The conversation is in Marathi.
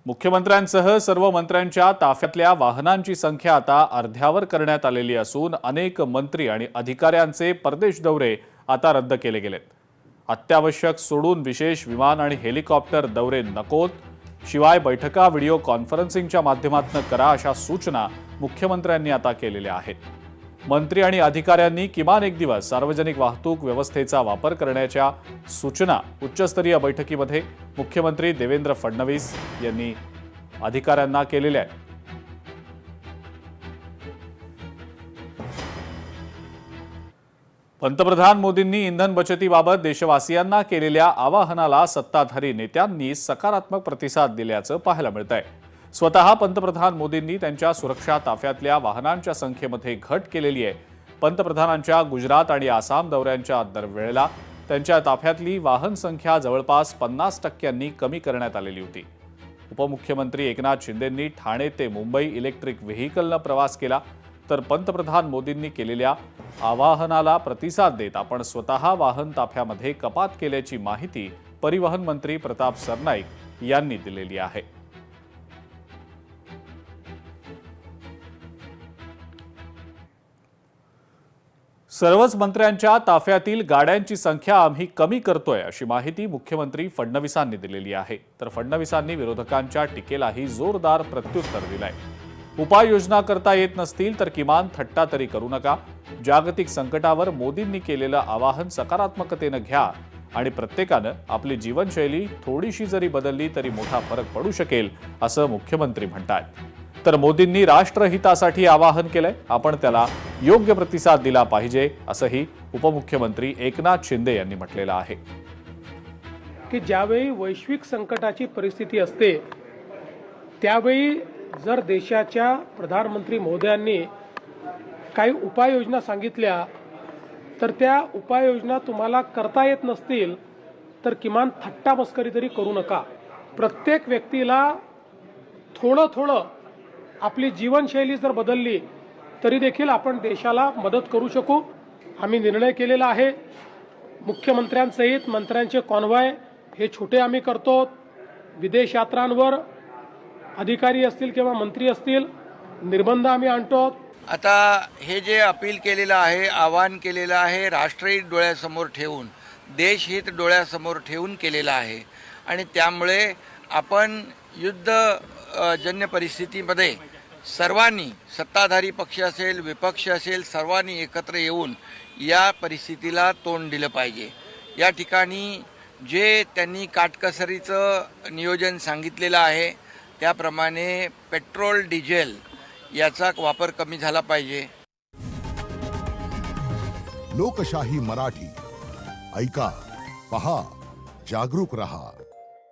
मुख्यमंत्र्यांसह सर्व मंत्र्यांच्या ताफ्यातल्या वाहनांची संख्या आता अर्ध्यावर करण्यात आलेली असून अनेक मंत्री आणि अधिकाऱ्यांचे परदेश दौरे आता रद्द केले गेलेत। अत्यावश्यक सोडून विशेष विमान आणि हेलिकॉप्टर दौरे नकोत, शिवाय बैठका व्हिडिओ कॉन्फरन्सिंगच्या माध्यमातून करा अशा सूचना मुख्यमंत्र्यांनी आता केलेल्या आहेत। मंत्री आणि अधिकाऱ्यांनी किमान एक दिवस सार्वजनिक वाहतूक व्यवस्थेचा वापर करण्याच्या सूचना उच्चस्तरीय बैठकीमध्ये मुख्यमंत्री देवेंद्र फडणवीस यांनी अधिकाऱ्यांना केलेल्या आहेत। पंतप्रधान मोदींनी इंधन बचतीबाबत देशवासियांना केलेल्या आवाहनाला सत्ताधारी नेत्यांनी सकारात्मक प्रतिसाद दिल्याचं पाहायला मिळतंय। स्वतः पंतप्रधान मोदींनी त्यांच्या सुरक्षा ताफ्यातल्या वाहनांच्या संख्येमध्ये घट केलेली आहे। पंतप्रधानांच्या गुजरात आणि आसाम दौऱ्यांच्या दरवेळेला त्यांच्या ताफ्यातली वाहन संख्या जवळपास 50% कमी करण्यात आलेली होती। उपमुख्यमंत्री एकनाथ शिंदेंनी ठाणे ते मुंबई इलेक्ट्रिक व्हेकलने प्रवास केला, तर पंतप्रधान मोदींनी केलेल्या आवाहनाला प्रतिसाद देत आपण स्वतः वाहन ताफ्यामध्ये कपात केल्याची माहिती परिवहन मंत्री प्रताप सरनाईक यांनी दिलेली आहे। सर्वच मंत्र्यांच्या ताफ्यातील गाड्यांची संख्या आम्ही कमी करतोय अशी माहिती मुख्यमंत्री फडणवीसांनी दिलेली आहे। तर फडणवीसांनी विरोधकांच्या टीकेलाही जोरदार प्रत्युत्तर दिलंय। उपाययोजना करता येत नसतील तर किमान थट्टा तरी करू नका। जागतिक संकटावर मोदींनी केलेलं आवाहन सकारात्मकतेने घ्या आणि प्रत्येकानं आपली जीवनशैली थोडीशी जरी बदलली तरी मोठा फरक पडू शकेल असं मुख्यमंत्री म्हणतात। तर मोदींनी राष्ट्रहितासाठी आवाहन केलंय, आपण त्याला योग्य प्रतिसाद दिला पाहिजे असंही उपमुख्यमंत्री एकनाथ शिंदे यांनी म्हटलेलं आहे की ज्यावेळी वैश्विक संकटाची परिस्थिती असते त्यावेळी जर देशाच्या प्रधानमंत्री महोदयांनी काही उपाययोजना सांगितल्या तर त्या उपाययोजना तुम्हाला करता येत नसतील तर किमान थट्टा मस्करी तरी करू नका। प्रत्येक व्यक्तीला थोडं थोडं आपली जीवनशैली जर बदलली तरी देखील आपण देशाला मदत करू शकू। आम्ही निर्णय केलेला आहे, मुख्यमंत्र्यांसहित मंत्र्यांचे कॉन्व्हॉय हे छोटे आम्ही करतो। विदेश यात्रांवर अधिकारी असतील किंवा मंत्री असतील निर्बंध आम्ही आणतो। आता हे जे अपील केलेलं आहे, आवाहन केलेलं आहे, राष्ट्रहित डोळ्यासमोर ठेवून, देशहित डोळ्यासमोर ठेवून केलेलं आहे आणि त्यामुळे आपण युद्धजन्य परिस्थितीमध्ये सर्वांनी, सत्ताधारी पक्ष असेल, विपक्ष असेल, सर्वांनी एकत्र येऊन या परिस्थितीला तोंड दिलं पाहिजे। या ठिकाणी जे त्यांनी काटकसरीचं नियोजन सांगितलेलं आहे त्याप्रमाणे पेट्रोल, डिझेल याचा वापर कमी झाला पाहिजे। लोकशाही मराठी ऐका, पहा, जागरूक रहा।